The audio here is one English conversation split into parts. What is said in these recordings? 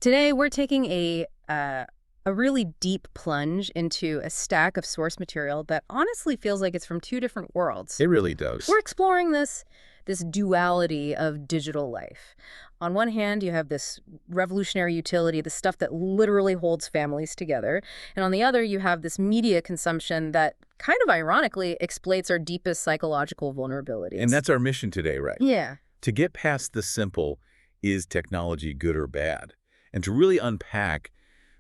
Today, we're taking a really deep plunge into a stack of source material that honestly feels like it's from two different worlds. It really does. We're exploring this duality of digital life. On one hand, you have this revolutionary utility, the stuff that literally holds families together. And on the other, you have this media consumption that kind of ironically exploits our deepest psychological vulnerabilities. And that's our mission today, right? Yeah. To get past the simple, is technology good or bad? And to really unpack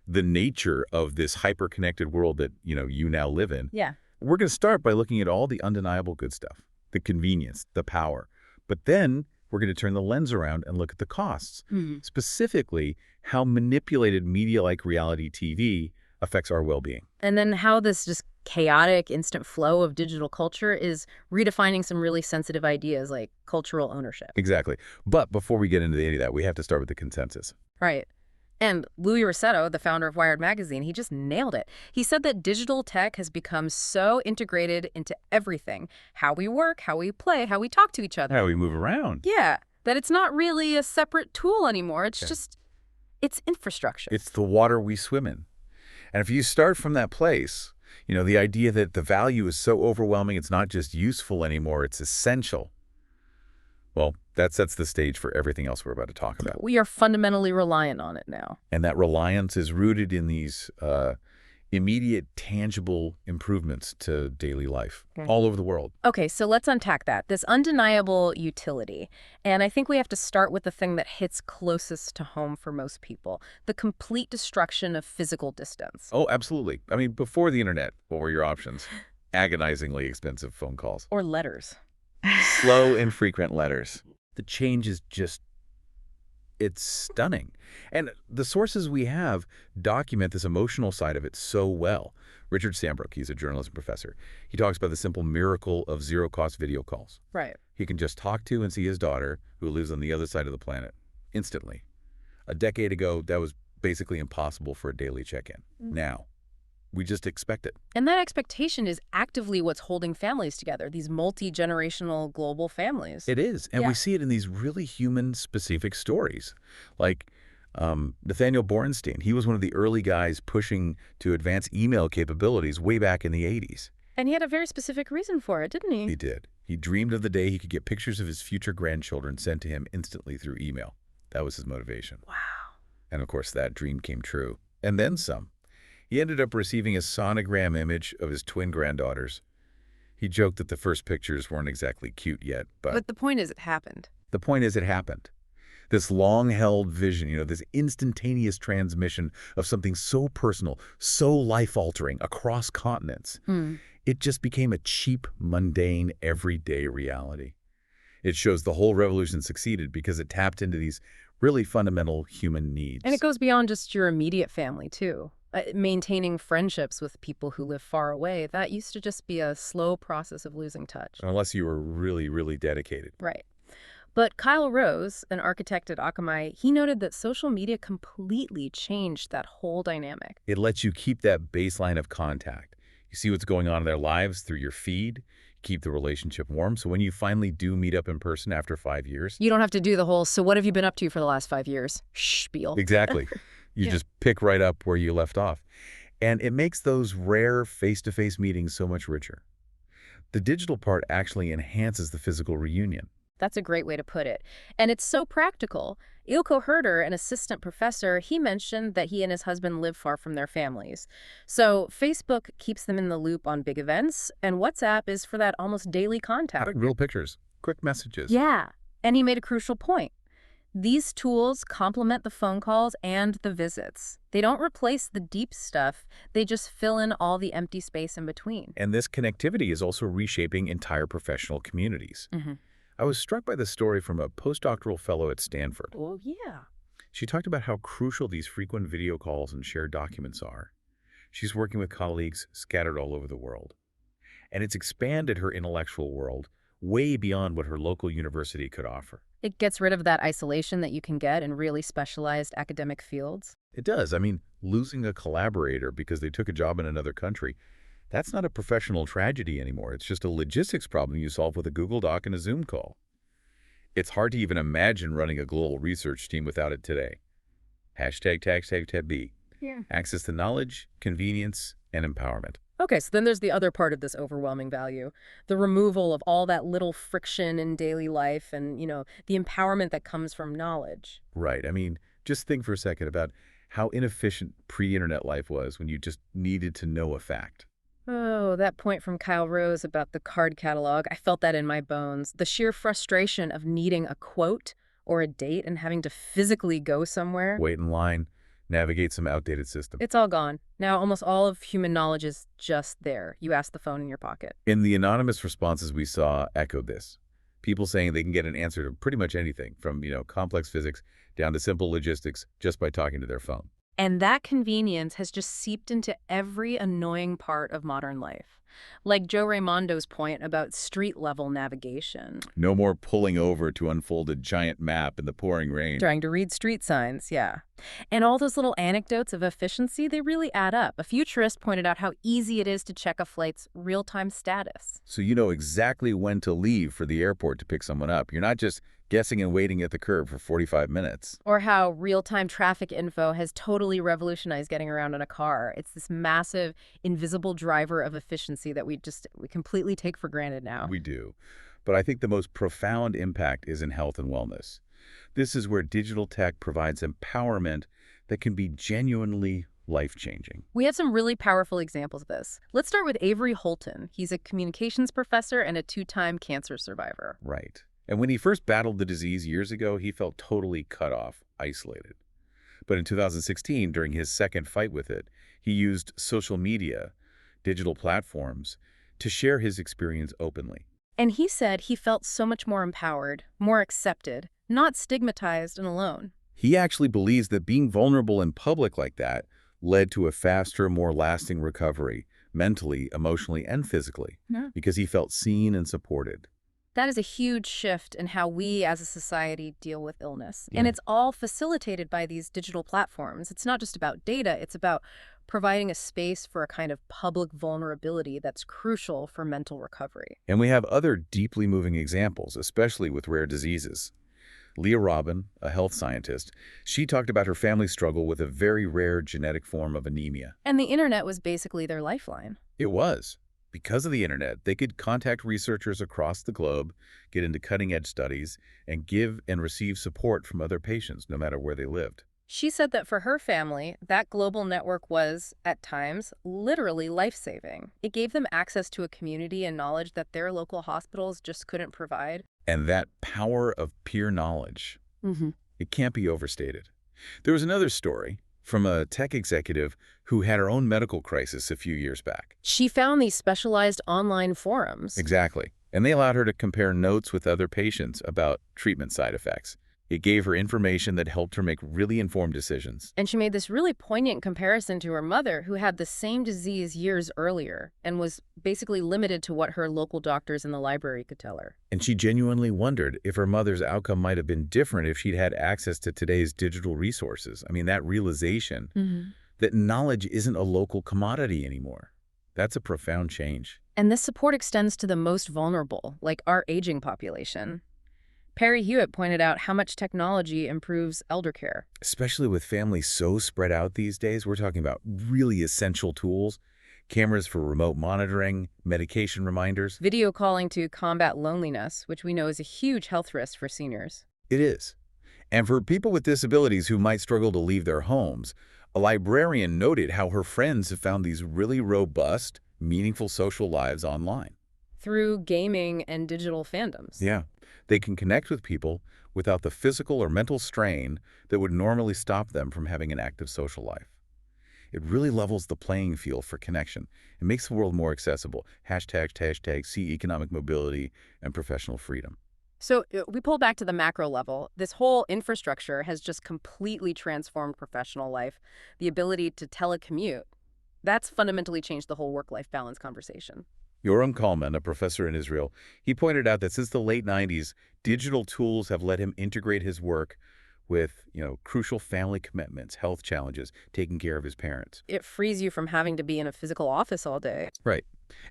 the nature of this hyper-connected world that, you now live in. Yeah. We're going to start by looking at all the undeniable good stuff, the convenience, the power. But then we're going to turn the lens around and look at the costs, specifically how manipulated media like reality TV affects our well-being. And then how this just chaotic, instant flow of digital culture is redefining some really sensitive ideas like cultural ownership. Exactly. But before we get into any of that, we have to start with the consensus. Right. And Louis Rossetto, the founder of Wired magazine, he just nailed it. He said that digital tech has become so integrated into everything. How we work, how we play, how we talk to each other. How we move around. Yeah. That it's not really a separate tool anymore. It's just, it's infrastructure. It's the water we swim in. And if you start from that place, the idea that the value is so overwhelming, it's not just useful anymore, it's essential. Well, that sets the stage for everything else we're about to talk about. We are fundamentally reliant on it now. And that reliance is rooted in these immediate, tangible improvements to daily life all over the world. Okay, so let's unpack that. This undeniable utility. And I think we have to start with the thing that hits closest to home for most people, the complete destruction of physical distance. Oh, absolutely. I mean, before the internet, what were your options? Agonizingly expensive phone calls. Or letters. Slow, infrequent letters. The change is just, it's stunning. And the sources we have document this emotional side of it so well. Richard Sambrook, he's a journalism professor. He talks about the simple miracle of zero-cost video calls. Right. He can just talk to and see his daughter, who lives on the other side of the planet, instantly. A decade ago, that was basically impossible for a daily check-in. Now, we just expect it. And that expectation is actively what's holding families together, these multi-generational global families. It is. And we see it in these really human-specific stories. Like Nathaniel Borenstein, he was one of the early guys pushing to advance email capabilities way back in the 80s. And he had a very specific reason for it, didn't he? He did. He dreamed of the day he could get pictures of his future grandchildren sent to him instantly through email. That was his motivation. Wow. And of course, that dream came true. And then some. He ended up receiving a sonogram image of his twin granddaughters. He joked that the first pictures weren't exactly cute yet, but the point is it happened. The point is it happened. This long-held vision, this instantaneous transmission of something so personal, so life-altering across continents, it just became a cheap, mundane, everyday reality. It shows the whole revolution succeeded because it tapped into these really fundamental human needs. And it goes beyond just your immediate family, too. Maintaining friendships with people who live far away, that used to just be a slow process of losing touch. Unless you were really, really dedicated. Right. But Kyle Rose, an architect at Akamai, he noted that social media completely changed that whole dynamic. It lets you keep that baseline of contact. You see what's going on in their lives through your feed, keep the relationship warm. So when you finally do meet up in person after 5 years... You don't have to do the whole, so what have you been up to for the last 5 years? Spiel. Exactly. You just pick right up where you left off. And it makes those rare face-to-face meetings so much richer. The digital part actually enhances the physical reunion. That's a great way to put it. And it's so practical. Ilko Herder, an assistant professor, he mentioned that he and his husband live far from their families. So Facebook keeps them in the loop on big events, and WhatsApp is for that almost daily contact. Real pictures, quick messages. Yeah. And he made a crucial point. These tools complement the phone calls and the visits. They don't replace the deep stuff. They just fill in all the empty space in between. And this connectivity is also reshaping entire professional communities. I was struck by the story from a postdoctoral fellow at Stanford. Oh, yeah. She talked about how crucial these frequent video calls and shared documents are. She's working with colleagues scattered all over the world. And it's expanded her intellectual world way beyond what her local university could offer. It gets rid of that isolation that you can get in really specialized academic fields. It does. I mean, losing a collaborator because they took a job in another country, that's not a professional tragedy anymore. It's just a logistics problem you solve with a Google Doc and a Zoom call. It's hard to even imagine running a global research team without it today. ###B. Yeah. Access to knowledge, convenience, and empowerment. Okay, so then there's the other part of this overwhelming value, the removal of all that little friction in daily life and, the empowerment that comes from knowledge. Right. I mean, just think for a second about how inefficient pre-internet life was when you just needed to know a fact. Oh, that point from Kyle Rose about the card catalog, I felt that in my bones. The sheer frustration of needing a quote or a date and having to physically go somewhere. Wait in line, navigate some outdated system. It's all gone. Now almost all of human knowledge is just there. You ask the phone in your pocket. In the anonymous responses we saw echoed this. People saying they can get an answer to pretty much anything from, complex physics down to simple logistics just by talking to their phone. And that convenience has just seeped into every annoying part of modern life. Like Joe Raimondo's point about street-level navigation. No more pulling over to unfold a giant map in the pouring rain. Trying to read street signs, yeah. And all those little anecdotes of efficiency, they really add up. A futurist pointed out how easy it is to check a flight's real-time status. So you know exactly when to leave for the airport to pick someone up. You're not just guessing and waiting at the curb for 45 minutes. Or how real-time traffic info has totally revolutionized getting around in a car. It's this massive, invisible driver of efficiency that we completely take for granted now. We do. But I think the most profound impact is in health and wellness. This is where digital tech provides empowerment that can be genuinely life-changing. We have some really powerful examples of this. Let's start with Avery Holton. He's a communications professor and a 2-time cancer survivor. Right. And when he first battled the disease years ago, he felt totally cut off, isolated. But in 2016, during his second fight with it, he used social media, digital platforms, to share his experience openly. And he said he felt so much more empowered, more accepted, not stigmatized and alone. He actually believes that being vulnerable in public like that led to a faster, more lasting recovery, mentally, emotionally, and physically, because he felt seen and supported. That is a huge shift in how we as a society deal with illness. And it's all facilitated by these digital platforms. It's not just about data, it's about providing a space for a kind of public vulnerability that's crucial for mental recovery. And we have other deeply moving examples, especially with rare diseases. Leah Robin, a health scientist, she talked about her family's struggle with a very rare genetic form of anemia. And the internet was basically their lifeline. It was. Because of the internet, they could contact researchers across the globe, get into cutting-edge studies, and give and receive support from other patients, no matter where they lived. She said that for her family, that global network was, at times, literally life-saving. It gave them access to a community and knowledge that their local hospitals just couldn't provide. And that power of peer knowledge, it can't be overstated. There was another story from a tech executive who had her own medical crisis a few years back. She found these specialized online forums. Exactly. And they allowed her to compare notes with other patients about treatment side effects. It gave her information that helped her make really informed decisions. And she made this really poignant comparison to her mother, who had the same disease years earlier and was basically limited to what her local doctors in the library could tell her. And she genuinely wondered if her mother's outcome might have been different if she'd had access to today's digital resources. I mean, that realization that knowledge isn't a local commodity anymore. That's a profound change. And this support extends to the most vulnerable, like our aging population. Perry Hewitt pointed out how much technology improves elder care. Especially with families so spread out these days, we're talking about really essential tools. Cameras for remote monitoring, medication reminders. Video calling to combat loneliness, which we know is a huge health risk for seniors. It is. And for people with disabilities who might struggle to leave their homes, a librarian noted how her friends have found these really robust, meaningful social lives online. Through gaming and digital fandoms. Yeah. They can connect with people without the physical or mental strain that would normally stop them from having an active social life. It really levels the playing field for connection. It makes the world more accessible. #See economic mobility and professional freedom. So we pull back to the macro level. This whole infrastructure has just completely transformed professional life. The ability to telecommute, that's fundamentally changed the whole work-life balance conversation. Yoram Kalman, a professor in Israel, he pointed out that since the late 90s, digital tools have let him integrate his work with, crucial family commitments, health challenges, taking care of his parents. It frees you from having to be in a physical office all day. Right.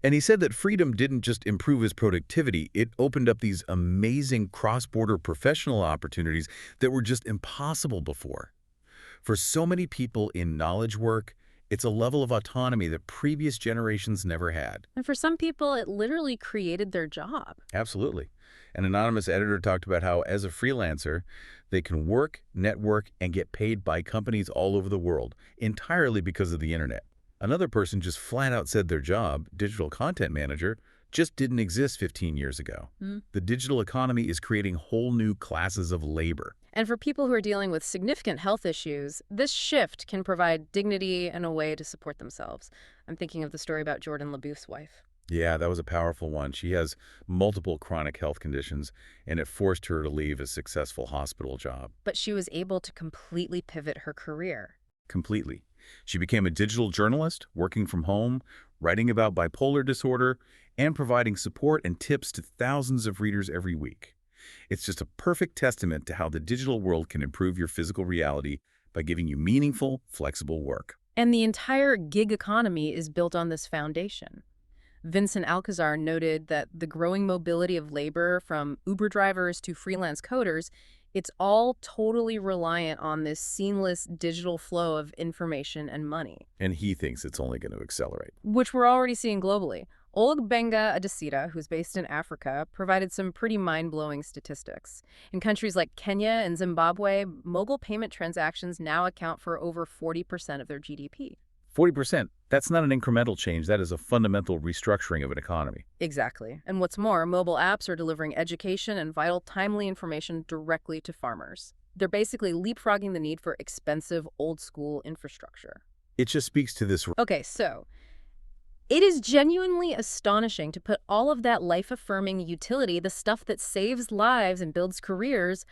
And he said that freedom didn't just improve his productivity, it opened up these amazing cross-border professional opportunities that were just impossible before. For so many people in knowledge work, it's a level of autonomy that previous generations never had. And for some people, it literally created their job. Absolutely. An anonymous editor talked about how, as a freelancer, they can work, network, and get paid by companies all over the world, entirely because of the internet. Another person just flat out said their job, digital content manager, just didn't exist 15 years ago. The digital economy is creating whole new classes of labor. And for people who are dealing with significant health issues, this shift can provide dignity and a way to support themselves. I'm thinking of the story about Jordan LaBouffe's wife. Yeah, that was a powerful one. She has multiple chronic health conditions, and it forced her to leave a successful hospital job. But she was able to completely pivot her career. Completely. She became a digital journalist, working from home, writing about bipolar disorder, and providing support and tips to thousands of readers every week. It's just a perfect testament to how the digital world can improve your physical reality by giving you meaningful, flexible work. And the entire gig economy is built on this foundation. Vincent Alcazar noted that the growing mobility of labor, from Uber drivers to freelance coders, it's all totally reliant on this seamless digital flow of information and money. And he thinks it's only going to accelerate. Which we're already seeing globally. Olgbenga Adesina, who's based in Africa, provided some pretty mind-blowing statistics. In countries like Kenya and Zimbabwe, mobile payment transactions now account for over 40% of their GDP. 40%, that's not an incremental change. That is a fundamental restructuring of an economy. Exactly. And what's more, mobile apps are delivering education and vital, timely information directly to farmers. They're basically leapfrogging the need for expensive, old-school infrastructure. It just speaks to this. Okay, so it is genuinely astonishing to put all of that life-affirming utility, the stuff that saves lives and builds careers,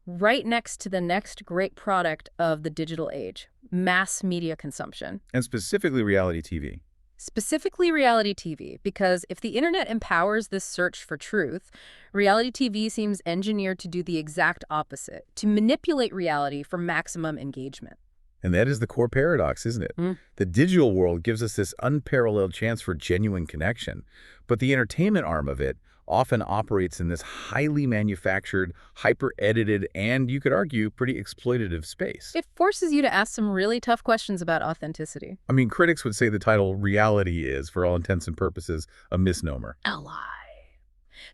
right next to the next great product of the digital age, mass media consumption. And specifically reality TV. Specifically reality TV, because if the internet empowers this search for truth, reality TV seems engineered to do the exact opposite, to manipulate reality for maximum engagement. And that is the core paradox, isn't it? The digital world gives us this unparalleled chance for genuine connection, but the entertainment arm of it often operates in this highly manufactured, hyper-edited, and, you could argue, pretty exploitative space. It forces you to ask some really tough questions about authenticity. I mean, critics would say the title reality is, for all intents and purposes, a misnomer. A lie.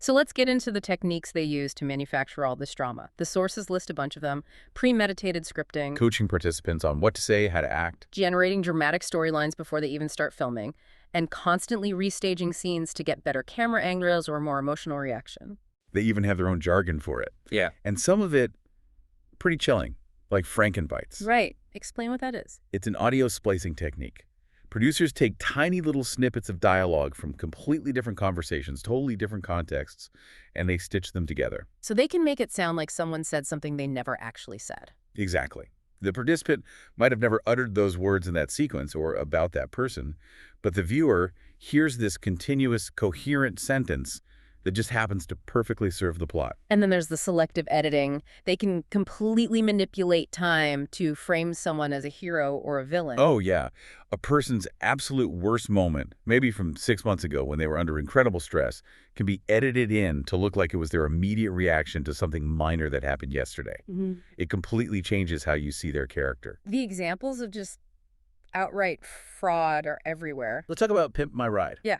So let's get into the techniques they use to manufacture all this drama. The sources list a bunch of them: premeditated scripting, Coaching participants on what to say, how to act. generating dramatic storylines before they even start filming, and constantly restaging scenes to get better camera angles or more emotional reaction. They even have their own jargon for it. Yeah. And some of it pretty chilling, like Frankenbites. Right. Explain what that is. It's an audio splicing technique. Producers take tiny little snippets of dialogue from completely different conversations, totally different contexts, and they stitch them together. So they can make it sound like someone said something they never actually said. Exactly. The participant might have never uttered those words in that sequence or about that person, but the viewer hears this continuous, coherent sentence that just happens to perfectly serve the plot. And then there's the selective editing. They can completely manipulate time to frame someone as a hero or a villain. Oh, yeah. A person's absolute worst moment, maybe from 6 months ago when they were under incredible stress, can be edited in to look like it was their immediate reaction to something minor that happened yesterday. It completely changes how you see their character. The examples of just outright fraud are everywhere. Let's talk about Pimp My Ride. Yeah.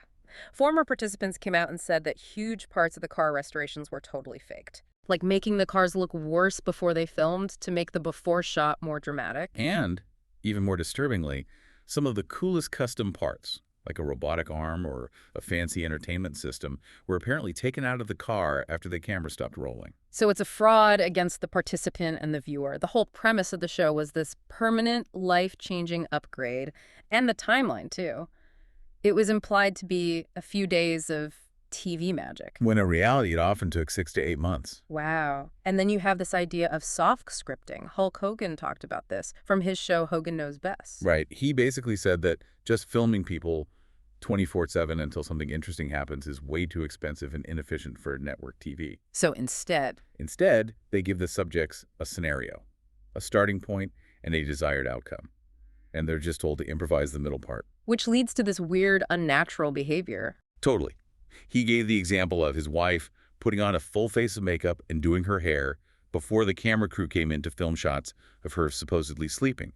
Former participants came out and said that huge parts of the car restorations were totally faked, like making the cars look worse before they filmed to make the before shot more dramatic. And, even more disturbingly, some of the coolest custom parts, like a robotic arm or a fancy entertainment system, were apparently taken out of the car after the camera stopped rolling. So it's a fraud against the participant and the viewer. The whole premise of the show was this permanent, life-changing upgrade, and the timeline, too. It was implied to be a few days of TV magic. When in reality, it often took 6 to 8 months. Wow. And then you have this idea of soft scripting. Hulk Hogan talked about this from his show Hogan Knows Best. Right. He basically said that just filming people 24/7 until something interesting happens is way too expensive and inefficient for network TV. So instead, they give the subjects a scenario, a starting point, and a desired outcome. And they're just told to improvise the middle part. which leads to this weird, unnatural behavior. Totally. He gave the example of his wife putting on a full face of makeup and doing her hair, before the camera crew came in to film shots of her supposedly sleeping.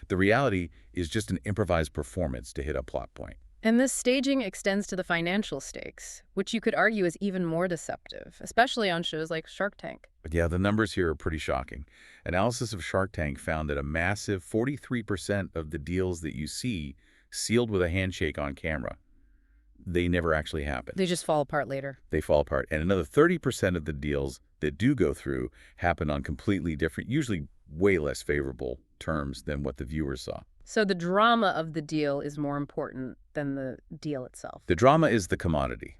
The reality is just an improvised performance to hit a plot point. And this staging extends to the financial stakes, which you could argue is even more deceptive, especially on shows like Shark Tank. But yeah, the numbers here are pretty shocking. Analysis of Shark Tank found that a massive 43% of the deals that you see sealed with a handshake on camera, they never actually happen. They just fall apart later. They fall apart. And another 30% of the deals that do go through happen on completely different, usually way less favorable terms than what the viewers saw. So the drama of the deal is more important than the deal itself. The drama is the commodity,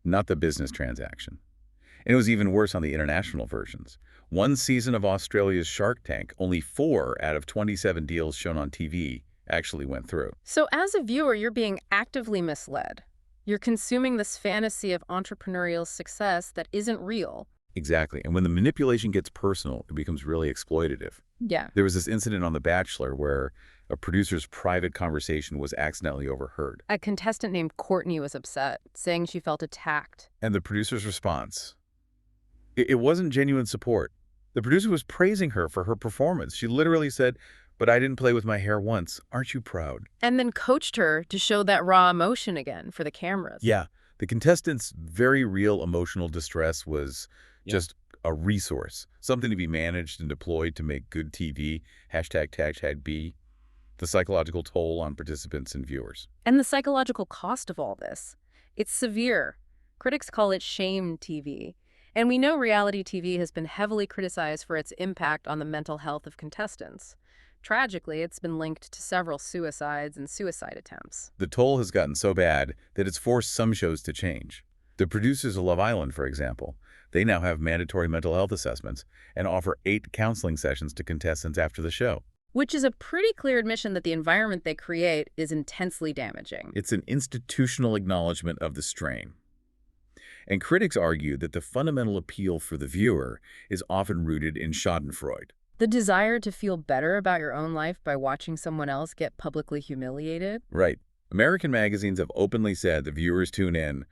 not the business transaction. And it was even worse on the international versions. One season of Australia's Shark Tank, only 4 out of 27 deals shown on TV actually went through. So as a viewer, you're being actively misled. You're consuming this fantasy of entrepreneurial success that isn't real. Exactly. And when the manipulation gets personal, it becomes really exploitative. Yeah. There was this incident on The Bachelor where a producer's private conversation was accidentally overheard. A contestant named Courtney was upset, saying she felt attacked. And the producer's response, it wasn't genuine support. The producer was praising her for her performance. She literally said, "But I didn't play with my hair once. Aren't you proud?" And then coached her to show that raw emotion again for the cameras. Yeah. The contestant's very real emotional distress was just a resource, something to be managed and deployed to make good TV, #B, the psychological toll on participants and viewers. And the psychological cost of all this. It's severe. Critics call it shame TV. And we know reality TV has been heavily criticized for its impact on the mental health of contestants. Tragically, it's been linked to several suicides and suicide attempts. The toll has gotten so bad that it's forced some shows to change. The producers of Love Island, for example, they now have mandatory mental health assessments and offer 8 counseling sessions to contestants after the show. Which is a pretty clear admission that the environment they create is intensely damaging. It's an institutional acknowledgement of the strain. And critics argue that the fundamental appeal for the viewer is often rooted in schadenfreude. The desire to feel better about your own life by watching someone else get publicly humiliated. Right. American magazines have openly said that viewers tune in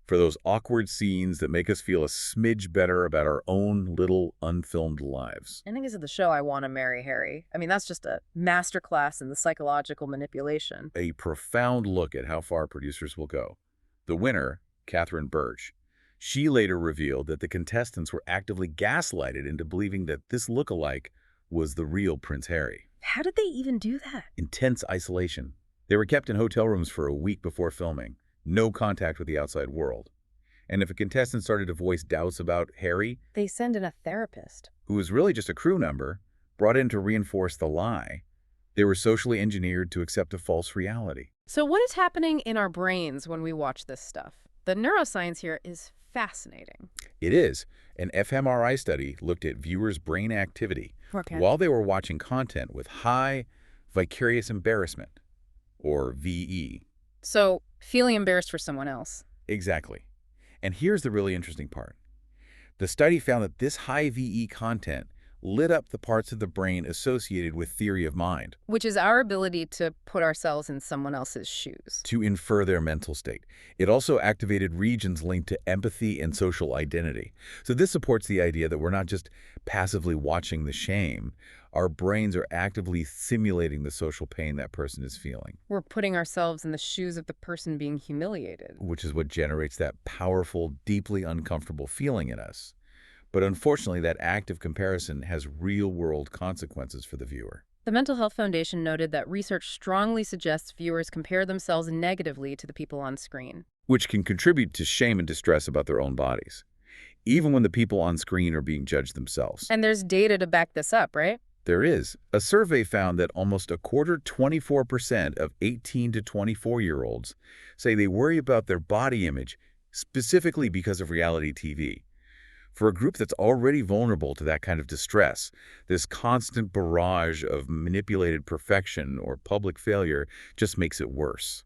for those awkward scenes that make us feel a smidge better about our own little unfilmed lives. I think this is the show I Want to Marry Harry. I mean, that's just a masterclass in the psychological manipulation. A profound look at how far producers will go. The winner, Catherine Birch, she later revealed that the contestants were actively gaslighted into believing that this lookalike was the real Prince Harry. How did they even do that? Intense isolation. They were kept in hotel rooms for a week before filming. No contact with the outside world. And if a contestant started to voice doubts about Harry, They send in a therapist. who was really just a crew member, brought in to reinforce the lie, they were socially engineered to accept a false reality. So what is happening in our brains when we watch this stuff? The neuroscience here is fascinating. It is. An fMRI study looked at viewers' brain activity while they were watching content with high vicarious embarrassment, or VE. So feeling embarrassed for someone else. Exactly. And here's the really interesting part. The study found that this high VE content lit up the parts of the brain associated with theory of mind, Which is our ability to put ourselves in someone else's shoes. to infer their mental state. It also activated regions linked to empathy and social identity. So this supports the idea that we're not just passively watching the shame. Our brains are actively simulating the social pain that person is feeling, We're putting ourselves in the shoes of the person being humiliated. which is what generates that powerful, deeply uncomfortable feeling in us. But unfortunately, that active comparison has real-world consequences for the viewer. The Mental Health Foundation noted that research strongly suggests viewers compare themselves negatively to the people on screen. Which can contribute to shame and distress about their own bodies, even when the people on screen are being judged themselves. And there's data to back this up, right? There is. A survey found that almost a quarter, 24% of 18 to 24-year-olds say they worry about their body image specifically because of reality TV. For a group that's already vulnerable to that kind of distress, this constant barrage of manipulated perfection or public failure just makes it worse.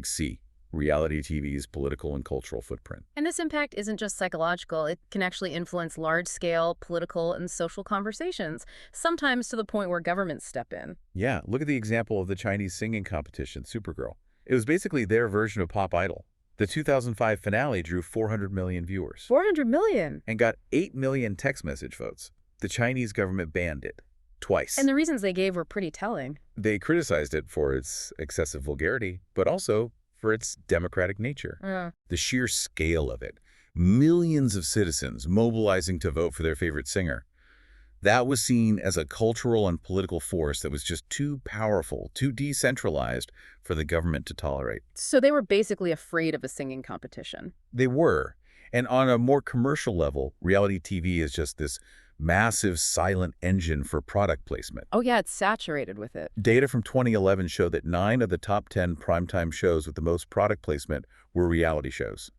#C. Reality TV's political and cultural footprint. And this impact isn't just psychological. It can actually influence large-scale political and social conversations, sometimes to the point where governments step in. Yeah, look at the example of the Chinese singing competition, Supergirl. It was basically their version of Pop Idol. The 2005 finale drew 400 million viewers 400 million. and got 8 million text message votes. The Chinese government banned it twice. And the reasons they gave were pretty telling. They criticized it for its excessive vulgarity, but also for its democratic nature. The sheer scale of it. Millions of citizens mobilizing to vote for their favorite singer. That was seen as a cultural and political force that was just too powerful, too decentralized for the government to tolerate. So they were basically afraid of a singing competition. They were. And on a more commercial level, reality TV is just this massive silent engine for product placement. Oh yeah, it's saturated with it. Data from 2011 show that 9 of the top 10 primetime shows with the most product placement were reality shows.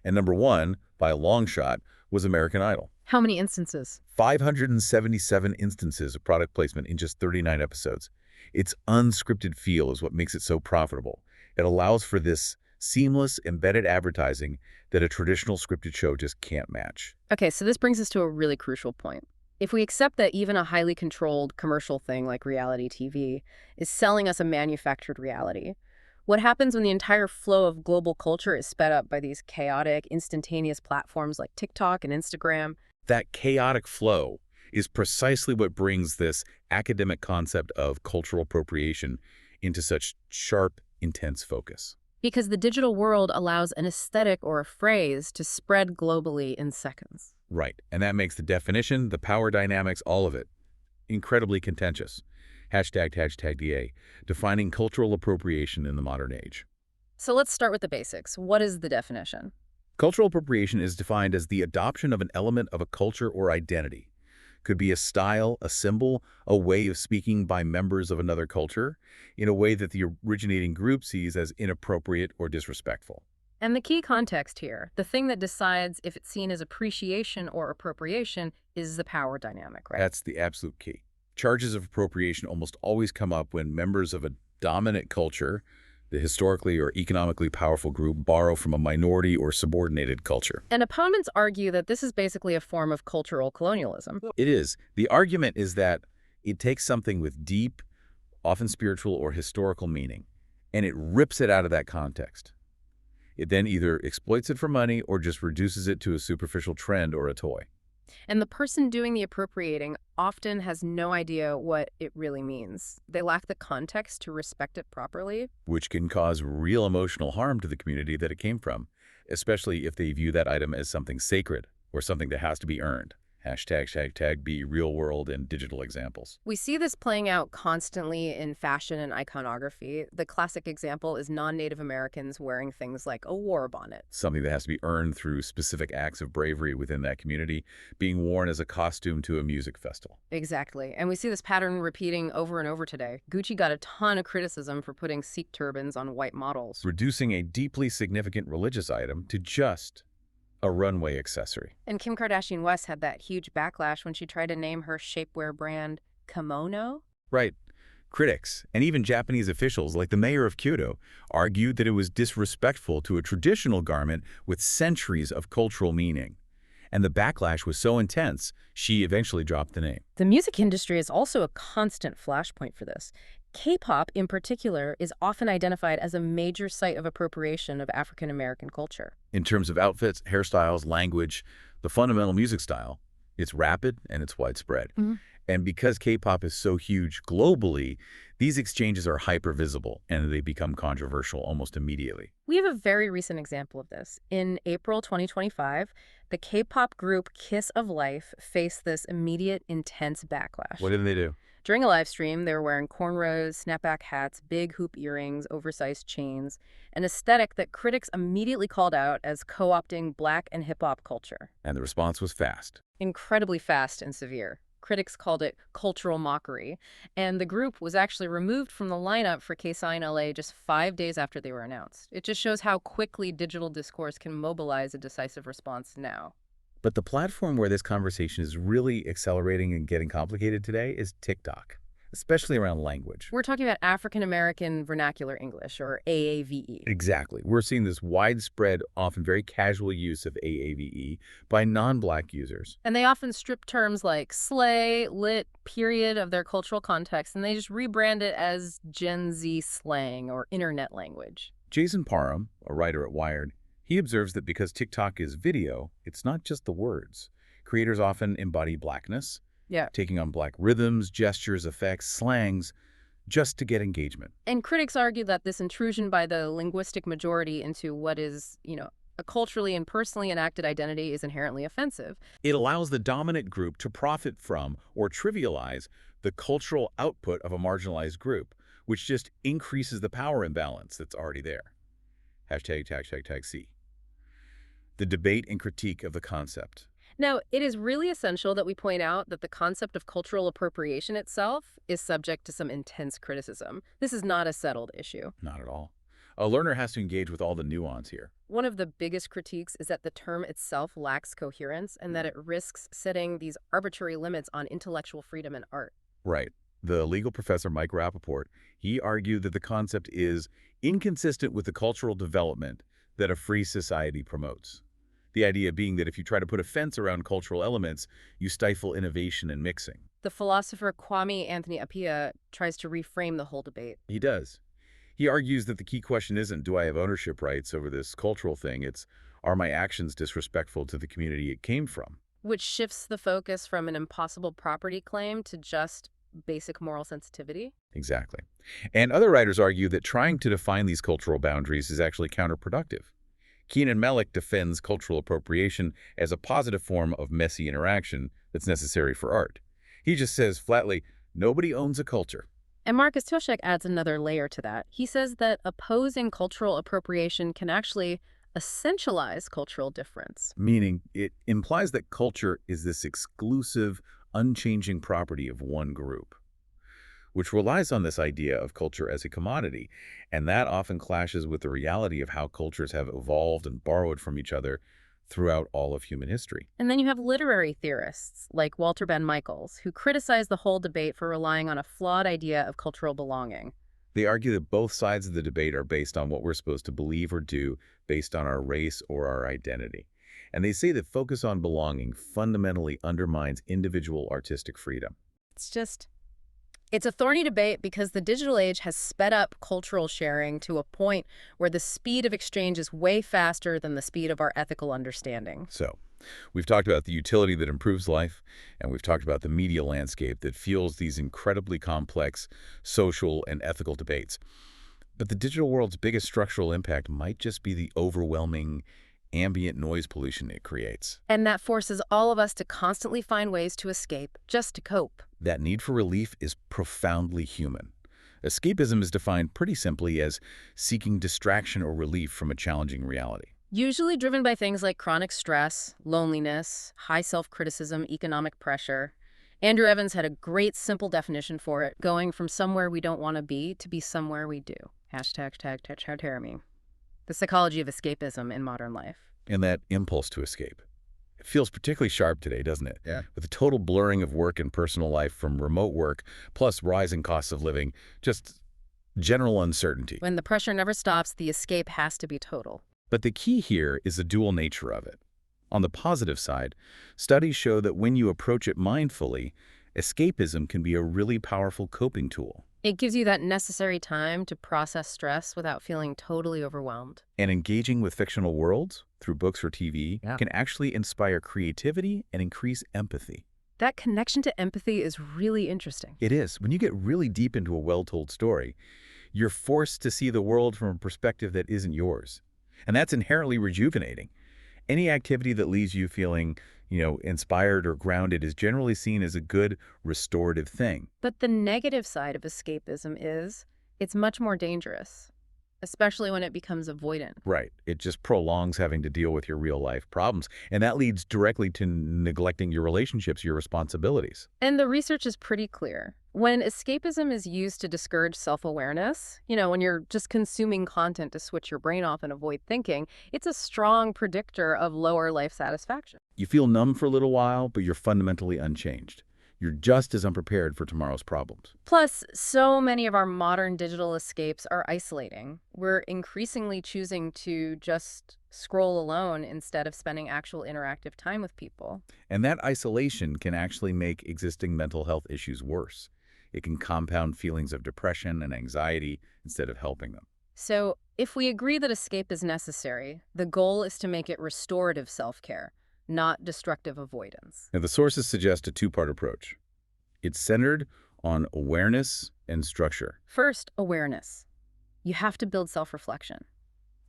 And number 1, by a long shot, was American Idol. How many instances? 577 instances of product placement in just 39 episodes. Its unscripted feel is what makes it so profitable. It allows for this seamless, embedded advertising that a traditional scripted show just can't match. Okay, so this brings us to a really crucial point. If we accept that even a highly controlled commercial thing like reality TV is selling us a manufactured reality, what happens when the entire flow of global culture is sped up by these chaotic, instantaneous platforms like TikTok and Instagram? That chaotic flow is precisely what brings this academic concept of cultural appropriation into such sharp, intense focus. Because the digital world allows an aesthetic or a phrase to spread globally in seconds. Right, and that makes the definition, the power dynamics, all of it, incredibly contentious. #DA, defining cultural appropriation in the modern age. So let's start with the basics. What is the definition? Cultural appropriation is defined as the adoption of an element of a culture or identity. Could be a style, a symbol, a way of speaking by members of another culture in a way that the originating group sees as inappropriate or disrespectful. And the key context here, the thing that decides if it's seen as appreciation or appropriation, is the power dynamic, right? That's the absolute key. Charges of appropriation almost always come up when members of a dominant culture, the historically or economically powerful group, borrow from a minority or subordinated culture. And opponents argue that this is basically a form of cultural colonialism. It is. The argument is that it takes something with deep, often spiritual or historical meaning, and it rips it out of that context. It then either exploits it for money or just reduces it to a superficial trend or a toy. And the person doing the appropriating often has no idea what it really means. They lack the context to respect it properly. Which can cause real emotional harm to the community that it came from, especially if they view that item as something sacred or something that has to be earned. #be real world and digital examples. We see this playing out constantly in fashion and iconography. The classic example is non-Native Americans wearing things like a war bonnet. Something that has to be earned through specific acts of bravery within that community, being worn as a costume to a music festival. Exactly. And we see this pattern repeating over and over today. Gucci got a ton of criticism for putting Sikh turbans on white models. Reducing a deeply significant religious item to just a runway accessory. And Kim Kardashian West had that huge backlash when she tried to name her shapewear brand Kimono. Right. Critics, and even Japanese officials like the mayor of Kyoto, argued that it was disrespectful to a traditional garment with centuries of cultural meaning. And the backlash was so intense, she eventually dropped the name. The music industry is also a constant flashpoint for this. K-pop, in particular, is often identified as a major site of appropriation of African-American culture. In terms of outfits, hairstyles, language, the fundamental music style, it's rapid and it's widespread. And because K-pop is so huge globally, these exchanges are hyper-visible and they become controversial almost immediately. We have a very recent example of this. In April 2025, the K-pop group Kiss of Life faced this immediate, intense backlash. What did they do? During a live stream, they were wearing cornrows, snapback hats, big hoop earrings, oversized chains, an aesthetic that critics immediately called out as co-opting Black and hip-hop culture. And the response was fast. Incredibly fast and severe. Critics called it cultural mockery, and the group was actually removed from the lineup for KSI in LA just 5 days after they were announced. It just shows how quickly digital discourse can mobilize a decisive response now. But the platform where this conversation is really accelerating and getting complicated today is TikTok, especially around language. We're talking about African-American Vernacular English, or AAVE. Exactly. We're seeing this widespread, often very casual use of AAVE by non-Black users. And they often strip terms like slay, lit, period of their cultural context, and they just rebrand it as Gen Z slang or internet language. Jason Parham, a writer at Wired, He observes that because TikTok is video, it's not just the words. Creators often embody blackness, Yeah. taking on black rhythms, gestures, effects, slangs, just to get engagement. And critics argue that this intrusion by the linguistic majority into what is, a culturally and personally enacted identity is inherently offensive. It allows the dominant group to profit from or trivialize the cultural output of a marginalized group, which just increases the power imbalance that's already there. ###C. The debate and critique of the concept. Now, it is really essential that we point out that the concept of cultural appropriation itself is subject to some intense criticism. This is not a settled issue. Not at all. A learner has to engage with all the nuance here. One of the biggest critiques is that the term itself lacks coherence and that it risks setting these arbitrary limits on intellectual freedom in art. Right. The legal professor Mike Rappaport, he argued that the concept is inconsistent with the cultural development that a free society promotes. The idea being that if you try to put a fence around cultural elements, you stifle innovation and mixing. The philosopher Kwame Anthony Appiah tries to reframe the whole debate. He does. He argues that the key question isn't, do I have ownership rights over this cultural thing? It's, are my actions disrespectful to the community it came from? Which shifts the focus from an impossible property claim to just basic moral sensitivity. Exactly. And other writers argue that trying to define these cultural boundaries is actually counterproductive. Keenan Melick defends cultural appropriation as a positive form of messy interaction that's necessary for art. He just says flatly, nobody owns a culture. And Marcus Toshek adds another layer to that. He says that opposing cultural appropriation can actually essentialize cultural difference. Meaning, it implies that culture is this exclusive, unchanging property of one group, which relies on this idea of culture as a commodity, and that often clashes with the reality of how cultures have evolved and borrowed from each other throughout all of human history. And then you have literary theorists like Walter Ben Michaels, who criticize the whole debate for relying on a flawed idea of cultural belonging. They argue that both sides of the debate are based on what we're supposed to believe or do based on our race or our identity. And they say that focus on belonging fundamentally undermines individual artistic freedom. It's a thorny debate because the digital age has sped up cultural sharing to a point where the speed of exchange is way faster than the speed of our ethical understanding. So, we've talked about the utility that improves life, and we've talked about the media landscape that fuels these incredibly complex social and ethical debates. But the digital world's biggest structural impact might just be the overwhelming ambient noise pollution it creates. And that forces all of us to constantly find ways to escape, just to cope. That need for relief is profoundly human. Escapism is defined pretty simply as seeking distraction or relief from a challenging reality. Usually driven by things like chronic stress, loneliness, high self-criticism, economic pressure. Andrew Evans had a great simple definition for it, going from somewhere we don't want to be somewhere we do. ###me. The psychology of escapism in modern life. And that impulse to escape. It feels particularly sharp today, doesn't it? Yeah. With the total blurring of work and personal life from remote work, plus rising costs of living, just general uncertainty. When the pressure never stops, the escape has to be total. But the key here is the dual nature of it. On the positive side, studies show that when you approach it mindfully, escapism can be a really powerful coping tool. It gives you that necessary time to process stress without feeling totally overwhelmed. And engaging with fictional worlds through books or TV Yeah. can actually inspire creativity and increase empathy. That connection to empathy is really interesting. It is. When you get really deep into a well-told story, you're forced to see the world from a perspective that isn't yours. And that's inherently rejuvenating. Any activity that leaves you feeling, inspired or grounded is generally seen as a good, restorative thing. But the negative side of escapism is it's much more dangerous, especially when it becomes avoidant. Right. It just prolongs having to deal with your real-life problems. And that leads directly to neglecting your relationships, your responsibilities. And the research is pretty clear. When escapism is used to discourage self-awareness, when you're just consuming content to switch your brain off and avoid thinking, it's a strong predictor of lower life satisfaction. You feel numb for a little while, but you're fundamentally unchanged. You're just as unprepared for tomorrow's problems. Plus, so many of our modern digital escapes are isolating. We're increasingly choosing to just scroll alone instead of spending actual interactive time with people. And that isolation can actually make existing mental health issues worse. It can compound feelings of depression and anxiety instead of helping them. So, if we agree that escape is necessary, the goal is to make it restorative self-care, not destructive avoidance. Now, the sources suggest a two-part approach. It's centered on awareness and structure. First, awareness. You have to build self-reflection.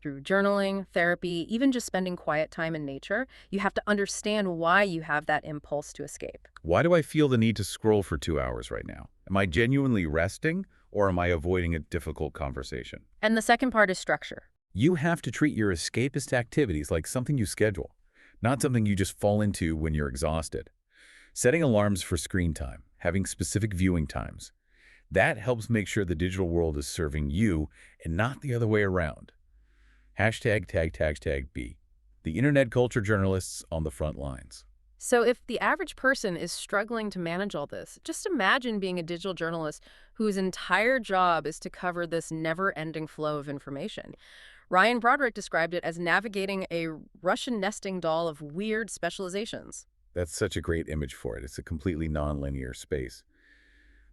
Through journaling, therapy, even just spending quiet time in nature, you have to understand why you have that impulse to escape. Why do I feel the need to scroll for 2 hours right now? Am I genuinely resting, or am I avoiding a difficult conversation? And the second part is structure. You have to treat your escapist activities like something you schedule, not something you just fall into when you're exhausted. Setting alarms for screen time, having specific viewing times, that helps make sure the digital world is serving you and not the other way around. ###B. The internet culture journalists on the front lines. So if the average person is struggling to manage all this, just imagine being a digital journalist whose entire job is to cover this never-ending flow of information. Ryan Broderick described it as navigating a Russian nesting doll of weird specializations. That's such a great image for it. It's a completely nonlinear space.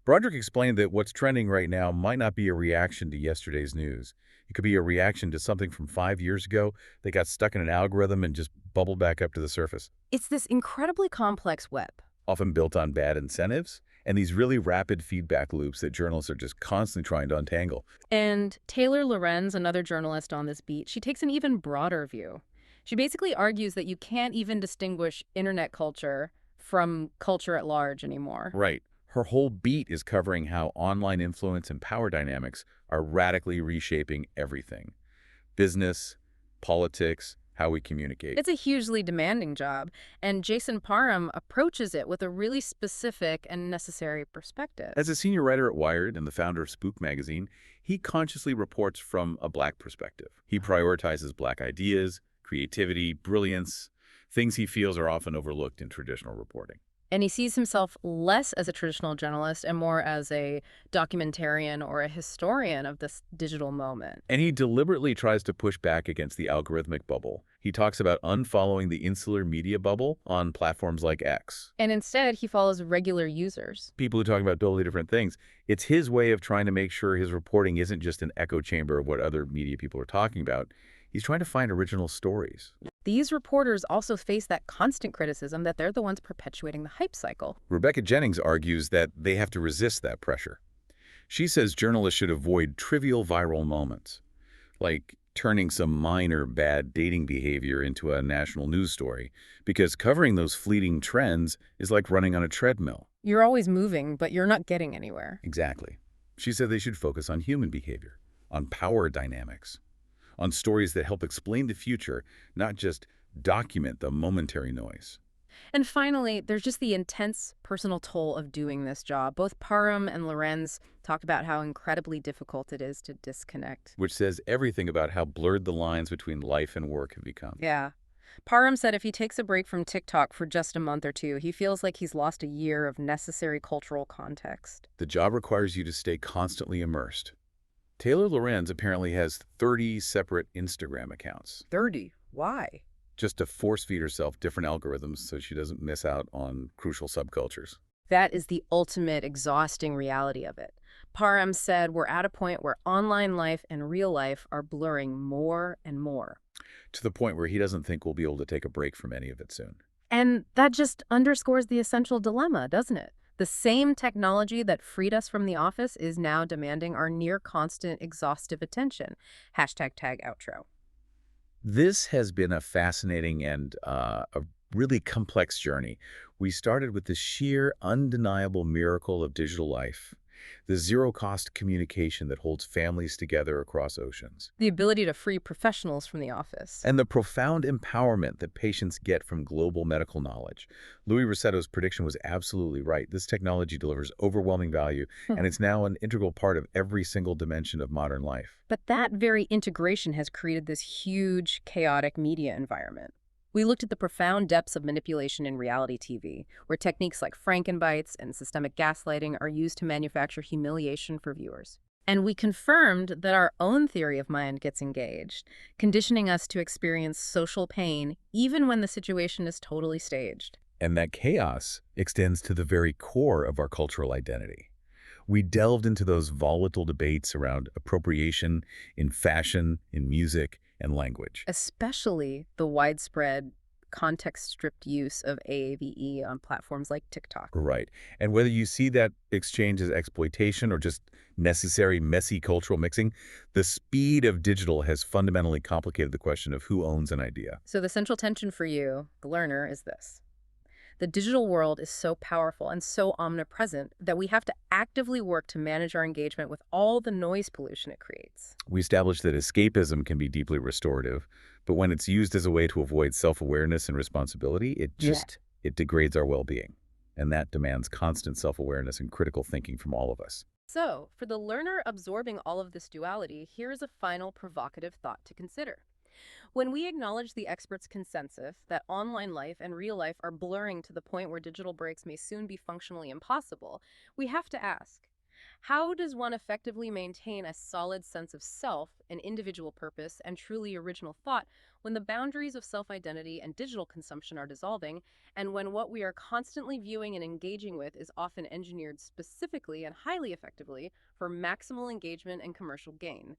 Broderick explained that what's trending right now might not be a reaction to yesterday's news. It could be a reaction to something from 5 years ago that got stuck in an algorithm and just bubbled back up to the surface, It's this incredibly complex web. often built on bad incentives and these really rapid feedback loops that journalists are just constantly trying to untangle. And Taylor Lorenz, another journalist on this beat, she takes an even broader view. She basically argues that you can't even distinguish internet culture from culture at large anymore. Right. Her whole beat is covering how online influence and power dynamics are radically reshaping everything. Business, politics, how we communicate. It's a hugely demanding job, and Jason Parham approaches it with a really specific and necessary perspective. As a senior writer at Wired and the founder of Spook magazine, he consciously reports from a Black perspective. He prioritizes Black ideas, creativity, brilliance, things he feels are often overlooked in traditional reporting. And he sees himself less as a traditional journalist and more as a documentarian or a historian of this digital moment. And he deliberately tries to push back against the algorithmic bubble. He talks about unfollowing the insular media bubble on platforms like X. And instead, he follows regular users. People who talk about totally different things. It's his way of trying to make sure his reporting isn't just an echo chamber of what other media people are talking about. He's trying to find original stories. These reporters also face that constant criticism that they're the ones perpetuating the hype cycle. Rebecca Jennings argues that they have to resist that pressure. She says journalists should avoid trivial viral moments, like turning some minor bad dating behavior into a national news story, because covering those fleeting trends is like running on a treadmill. You're always moving, but you're not getting anywhere. Exactly. She said they should focus on human behavior, on power dynamics, on stories that help explain the future, not just document the momentary noise. And finally, there's just the intense personal toll of doing this job. Both Parham and Lorenz talk about how incredibly difficult it is to disconnect. Which says everything about how blurred the lines between life and work have become. Yeah. Parham said if he takes a break from TikTok for just a month or two, he feels like he's lost a year of necessary cultural context. The job requires you to stay constantly immersed. Taylor Lorenz apparently has 30 separate Instagram accounts, 30? Why? just to force-feed herself different algorithms so she doesn't miss out on crucial subcultures. That is the ultimate exhausting reality of it. Parham said we're at a point where online life and real life are blurring more and more. To the point where he doesn't think we'll be able to take a break from any of it soon. And that just underscores the essential dilemma, doesn't it? The same technology that freed us from the office is now demanding our near-constant exhaustive attention. #tag outro. This has been a fascinating and a really complex journey. We started with the sheer, undeniable miracle of digital life, the zero-cost communication that holds families together across oceans, The ability to free professionals from the office. and the profound empowerment that patients get from global medical knowledge. Louis Rossetto's prediction was absolutely right. This technology delivers overwhelming value, and it's now an integral part of every single dimension of modern life. But that very integration has created this huge, chaotic media environment. We looked at the profound depths of manipulation in reality TV, where techniques like Frankenbites and systemic gaslighting are used to manufacture humiliation for viewers. And we confirmed that our own theory of mind gets engaged, conditioning us to experience social pain even when the situation is totally staged. And that chaos extends to the very core of our cultural identity. We delved into those volatile debates around appropriation in fashion, in music, and language. Especially the widespread context-stripped use of AAVE on platforms like TikTok. Right. And whether you see that exchange as exploitation or just necessary, messy cultural mixing, the speed of digital has fundamentally complicated the question of who owns an idea. So the central tension for you, the learner, is this. The digital world is so powerful and so omnipresent that we have to actively work to manage our engagement with all the noise pollution it creates. We established that escapism can be deeply restorative, but when it's used as a way to avoid self-awareness and responsibility, it degrades our well-being. And that demands constant self-awareness and critical thinking from all of us. So, for the learner absorbing all of this duality, here is a final provocative thought to consider. When we acknowledge the experts' consensus that online life and real life are blurring to the point where digital breaks may soon be functionally impossible, we have to ask, how does one effectively maintain a solid sense of self, an individual purpose, and truly original thought when the boundaries of self-identity and digital consumption are dissolving, and when what we are constantly viewing and engaging with is often engineered specifically and highly effectively for maximal engagement and commercial gain?